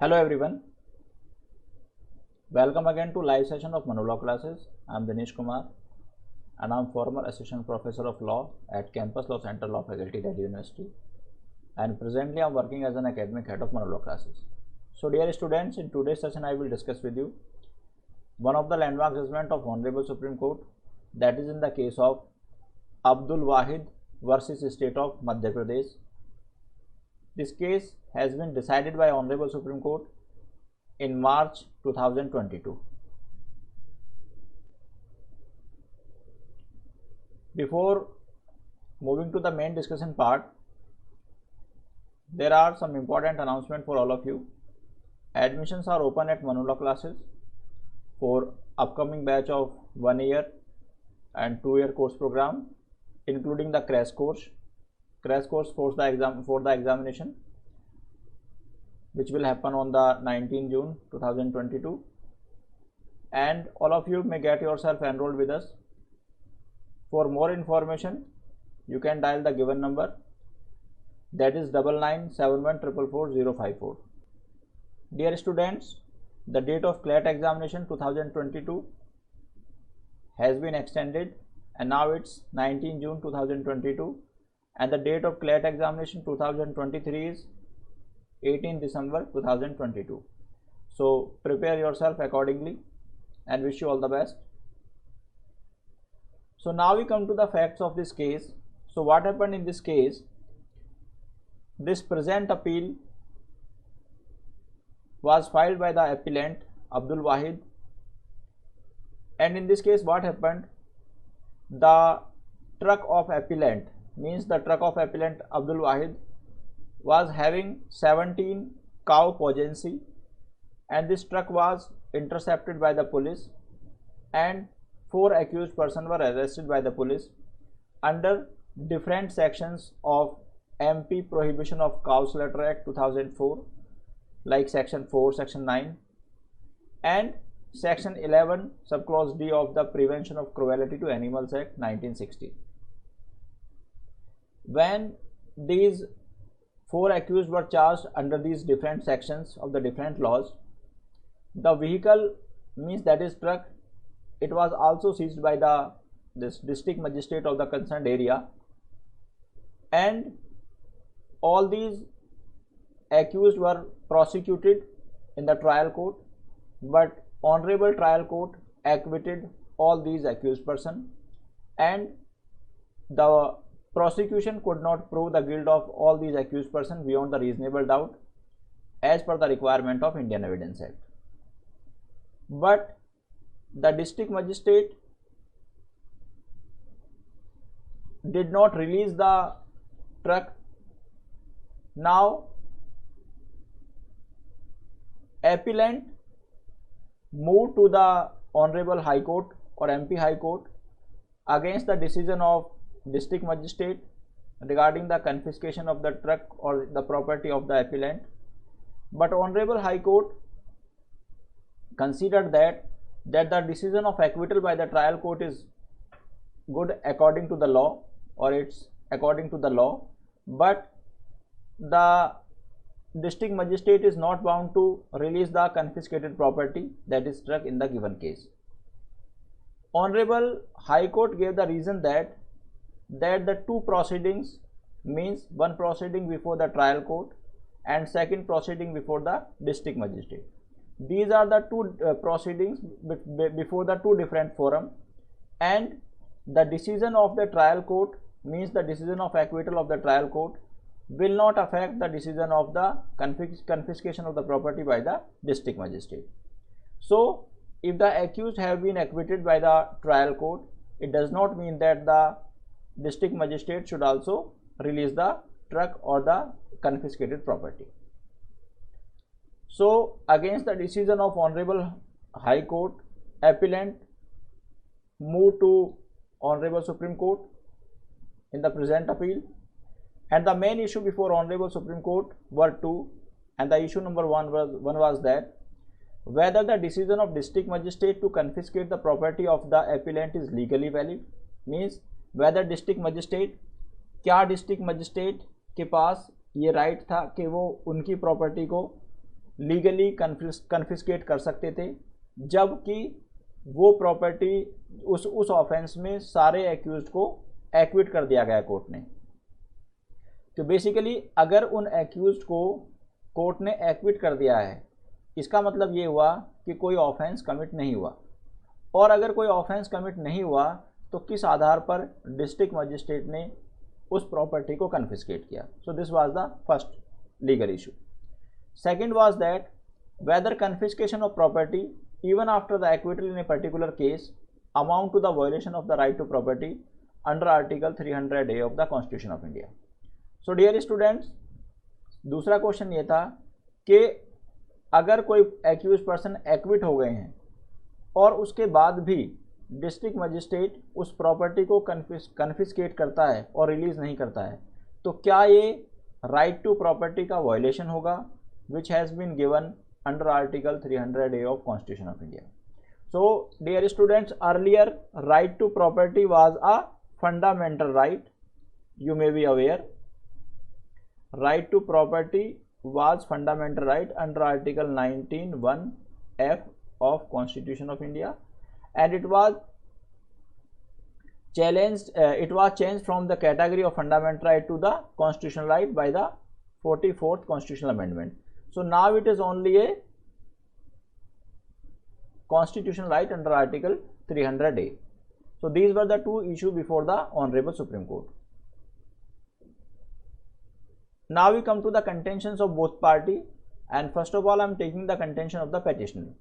Hello everyone, welcome again to live session of Manulaw classes. I am Dinesh Kumar and I am former assistant professor of law at Campus Law Center Law Faculty, Delhi University, and presently I am working as an academic head of Manulaw classes. So dear students, in today's session I will discuss with you one of the landmark judgment of Honorable Supreme Court, that is in the case of Abdul Wahid versus State of Madhya Pradesh. This case has been decided by Honorable Supreme Court in March 2022. Before moving to the main discussion part, there are some important announcements for all of you. Admissions are open at Manulaw classes for upcoming batch of 1 year and 2 year course program, including the crash course for the examination, which will happen on the 19 June 2022, and all of you may get yourself enrolled with us. For more information, you can dial the given number, that is 9971444054. Dear students, the date of CLAT examination 2022 has been extended and now it's 19 June 2022, and the date of CLAT examination 2023 is 18 December 2022. So prepare yourself accordingly and wish you all the best. So now we come to the facts of this case. So what happened in this case? This present appeal was filed by the appellant Abdul Wahid, and in this case what happened? The truck of appellant, means the truck of appellant Abdul Wahid, was having 17 cow potency, and this truck was intercepted by the police and 4 accused persons were arrested by the police under different sections of MP Prohibition of Cow Slaughter Act 2004, like section 4, section 9 and section 11 subclause D of the Prevention of Cruelty to Animals Act 1960. When these 4 accused were charged under these different sections of the different laws, the vehicle, means that is truck, it was also seized by this district magistrate of the concerned area, and all these accused were prosecuted in the trial court, but Honorable Trial Court acquitted all these accused persons, and the prosecution could not prove the guilt of all these accused persons beyond the reasonable doubt as per the requirement of Indian Evidence Act. But the district magistrate did not release the truck. Now appellant moved to the Honorable High Court or MP High Court against the decision of district magistrate regarding the confiscation of the truck or the property of the appellant, but Honorable High Court considered that the decision of acquittal by the trial court is good according to the law, or it's according to the law, but the district magistrate is not bound to release the confiscated property, that is truck, in the given case. Honorable High Court gave the reason that the 2 proceedings, means one proceeding before the trial court and second proceeding before the district magistrate, these are the 2 proceedings before the 2 different forum, and the decision of the trial court, means the decision of acquittal of the trial court, will not affect the decision of the confiscation of the property by the district magistrate. So if the accused have been acquitted by the trial court, it does not mean that the district magistrate should also release the truck or the confiscated property. So against the decision of Honorable High Court, appellant moved to Honorable Supreme Court in the present appeal, and the main issue before Honorable Supreme Court were 2, and the issue number 1 was that whether the decision of district magistrate to confiscate the property of the appellant is legally valid, means whether district magistrate, क्या district magistrate के पास ये right था कि वो उनकी property को legally confiscate कर सकते थे, जबकि वो प्रॉपर्टी उस ऑफेंस में सारे एक्यूज्ड को एक्विट कर दिया गया कोर्ट ने। तो बेसिकली अगर उन एक्यूज्ड को कोर्ट ने एक्विट कर दिया है, इसका मतलब ये हुआ कि कोई ऑफेंस कमिट नहीं हुआ, और अगर कोई ऑफेंस कमिट नहीं हुआ तो किस आधार पर डिस्ट्रिक्ट मजिस्ट्रेट ने उस प्रॉपर्टी को कन्फिस्केट किया। So this was the first legal issue. Second was that whether confiscation of property even after the acquittal in a particular case amount to the violation of the right to property under article 300A of the Constitution of India. So dear students, दूसरा question ये था कि अगर कोई accused person equity हो गए हैं और उसके बाद भी डिस्ट्रिक्ट मजिस्ट्रेट उस प्रॉपर्टी को कन्फिस्केट करता है और रिलीज नहीं करता है, तो क्या ये राइट टू प्रॉपर्टी का वायलेशन होगा, which has been given under article 300A of Constitution of India. So dear students, earlier right to property was a fundamental right, you may be aware. Right to property was fundamental right under article 19(1)(f) of Constitution of India, and it was changed from the category of fundamental right to the constitutional right by the 44th Constitutional Amendment. So now it is only a constitutional right under article 300A. So these were the two issues before the Honorable Supreme Court. Now we come to the contentions of both party, and first of all I am taking the contention of the petitioner.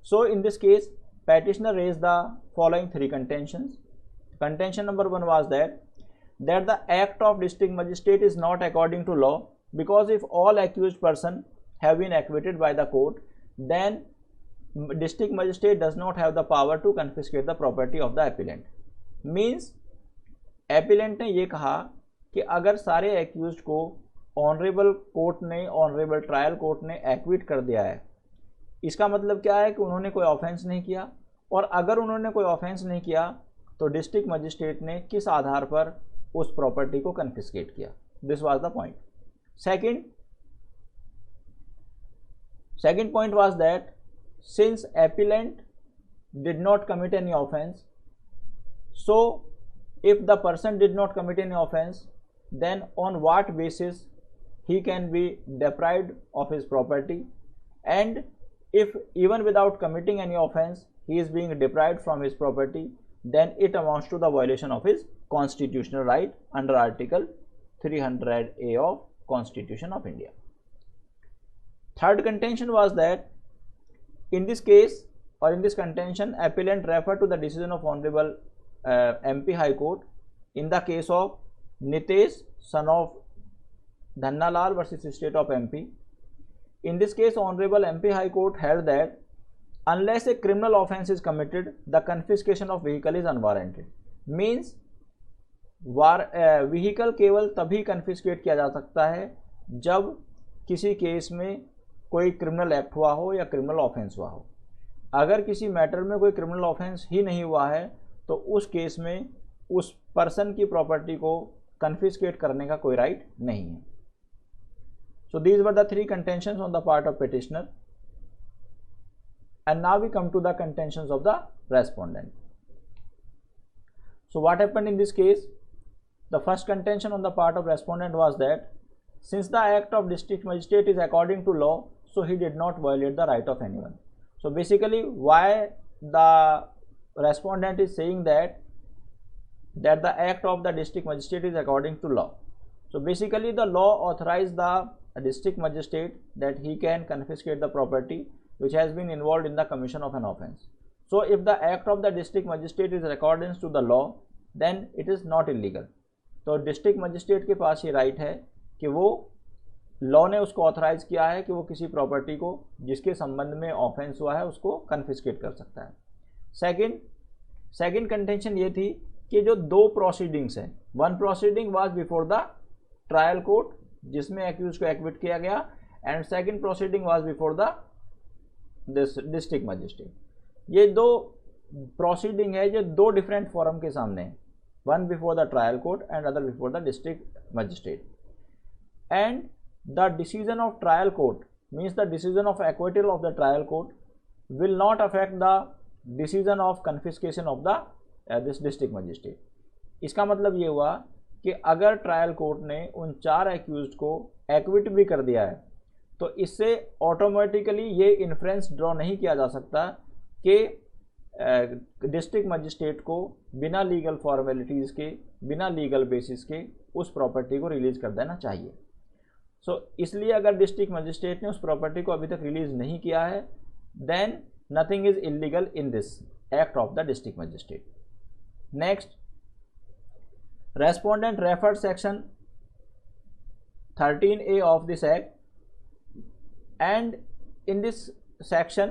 So in this case, petitioner raised the following three contentions. Contention number one was that the act of district magistrate is not according to law, because if all accused person have been acquitted by the court, then district magistrate does not have the power to confiscate the property of the appellant. Means appellant ने ये कहा कि अगर सारे accused को honourable court ने, honourable trial court ने equity कर दिया है, इसका मतलब क्या है कि उन्होंने कोई ऑफेंस नहीं किया, और अगर उन्होंने कोई ऑफेंस नहीं किया तो डिस्ट्रिक्ट मजिस्ट्रेट ने किस आधार पर उस प्रॉपर्टी को कन्फिस्केट किया। This was the point. Second point was that since appellant did not commit any offense, so if the person did not commit any offense, then on what basis he can be deprived of his property, and if even without committing any offense he is being deprived from his property, then it amounts to the violation of his constitutional right under article 300A of Constitution of India. Third contention was that in this case, or in this contention, appellant referred to the decision of Honorable MP High Court in the case of Nitesh son of Dhannalal versus State of MP. In this case, Honorable MP High Court held that unless a criminal offence is committed, the confiscation of vehicle is unwarranted. Means vehicle केवल तभी confiscate किया जा सकता है जब किसी case में कोई क्रिमिनल एक्ट हुआ हो या क्रिमिनल ऑफेंस हुआ हो। अगर किसी मैटर में कोई क्रिमिनल ऑफेंस ही नहीं हुआ है तो उस केस में उस पर्सन की प्रॉपर्टी को कन्फिस्केट करने का कोई राइट नहीं है। So these were the three contentions on the part of petitioner, and now we come to the contentions of the respondent. So what happened in this case? The first contention on the part of respondent was that since the act of district magistrate is according to law, so he did not violate the right of anyone. So basically why the respondent is saying that the act of the district magistrate is according to law. So basically the law authorized the district magistrate that he can confiscate the property which has been involved in the commission of an offence. So if the act of the district magistrate is in accordance to the law, then it is not illegal. तो district magistrate के पास ये right है कि वो law ने उसको authorise किया है कि वो किसी प्रॉपर्टी को जिसके संबंध में ऑफेंस हुआ है उसको कन्फिस्केट कर सकता है. सेकंड कंटेंशन ये थी कि जो दो प्रोसीडिंग्स हैं, one proceeding was before the trial court जिसमें एक्यूज को एक्विट किया गया, and second proceeding was before the district magistrate. ये दो प्रोसीडिंग है जो दो डिफरेंट फोरम के सामने है, one before the trial court and other before the district magistrate, and the decision of trial court means the decision of acquittal of the trial court will not affect the decision of confiscation of the this district magistrate. इसका मतलब ये हुआ कि अगर trial court ने उन 4 accused को equity भी कर दिया है तो इससे ऑटोमेटिकली ये इन्फ्रेंस ड्रॉ नहीं किया जा सकता कि डिस्ट्रिक्ट मजिस्ट्रेट को बिना लीगल फॉर्मेलिटीज़ के, बिना लीगल बेसिस के उस प्रॉपर्टी को रिलीज़ कर देना चाहिए। इसलिए अगर डिस्ट्रिक्ट मजिस्ट्रेट ने उस प्रॉपर्टी को अभी तक रिलीज़ नहीं किया है, then nothing is illegal in this act of the district magistrate. Next, respondent referred section 13A of this act, and in this section,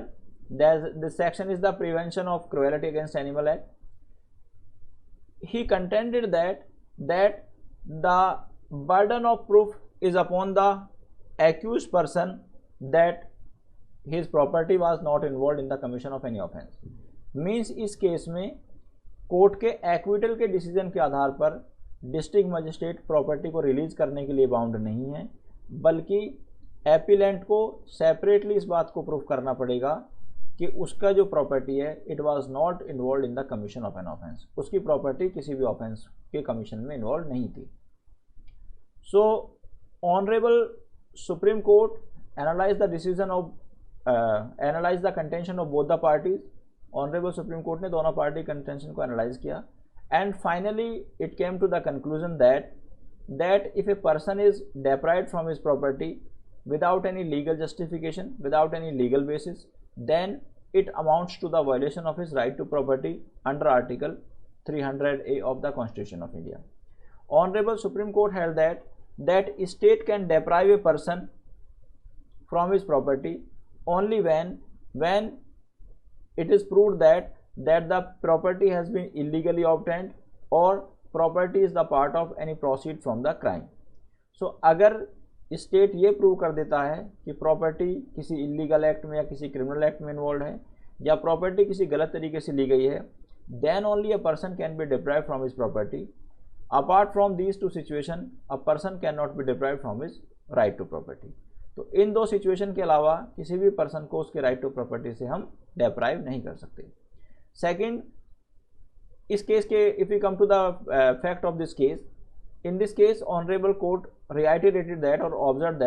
this section is the Prevention of Cruelty Against Animal Act. He contended that the burden of proof is upon the accused person that his property was not involved in the commission of any offense. Means इस case में court के acquittal के decision के आधार पर district magistrate property को release करने के लिए बाउंड नहीं है, बल्कि एपिलेंट को सेपरेटली इस बात को प्रूफ करना पड़ेगा कि उसका जो प्रॉपर्टी है it was not involve in the commission of an offence, उसकी प्रॉपर्टी किसी भी ऑफेंस के कमीशन में इन्वॉल्व नहीं थी। So honourable supreme court analyse the decision of analyse the contention of both the parties. Honourable supreme court ने दोनों party contention को एनालाइज किया, and finally it came to the conclusion that if a person is deprived from his property without any legal justification, without any legal basis, then it amounts to the violation of his right to property under Article 300A of the Constitution of India. Honorable Supreme Court held that state can deprive a person from his property only when it is proved that the property has been illegally obtained or property is the part of any proceed from the crime. So अगर state ये prove कर देता है कि property किसी illegal act में या किसी क्रिमिनल एक्ट में इन्वॉल्व है या प्रॉपर्टी किसी गलत तरीके से ली गई है, then only a person can be deprive from his property. Apart from these two situation a person can not be deprive from his right to property. तो इन दो सिचुएशन के अलावा किसी भी पर्सन को उसके राइट टू प्रॉपर्टी से हम डिप्राइव नहीं कर सकते। सेकेंड, इस केस के if you come to the fact of this case, in this case honorable court reiterated that or observed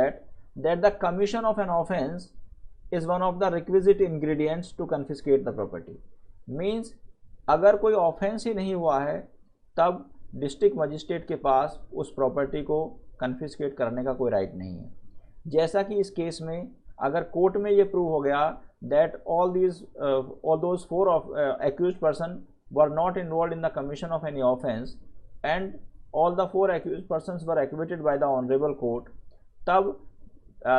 that the commission of an offense is one of the requisite ingredients to confiscate the property. Means अगर कोई offence ही नहीं हुआ है तब district magistrate के पास उस property को confiscate करने का कोई राइट नहीं है। जैसा कि इस केस में अगर कोर्ट में ये प्रूव हो गया that all those 4 accused person were not involved in the commission of any offense and all the 4 accused persons were acquitted by the honorable court, तब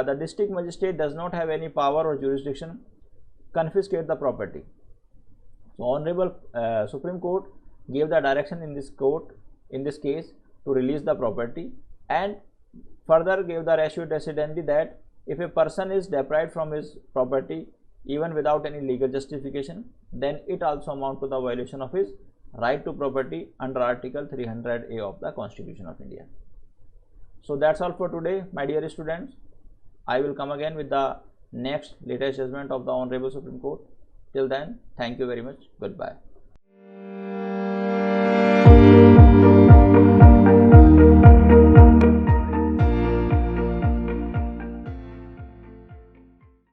the district magistrate does not have any power or jurisdiction confiscate the property. So honorable Supreme Court gave the direction in this case to release the property and further gave the ratio decidendi that if a person is deprived from his property even without any legal justification, then it also amounts to the violation of his right to property under Article 300A of the Constitution of India. So that's all for today, my dear students. I will come again with the next latest judgment of the Honorable Supreme Court. Till then, thank you very much. Goodbye.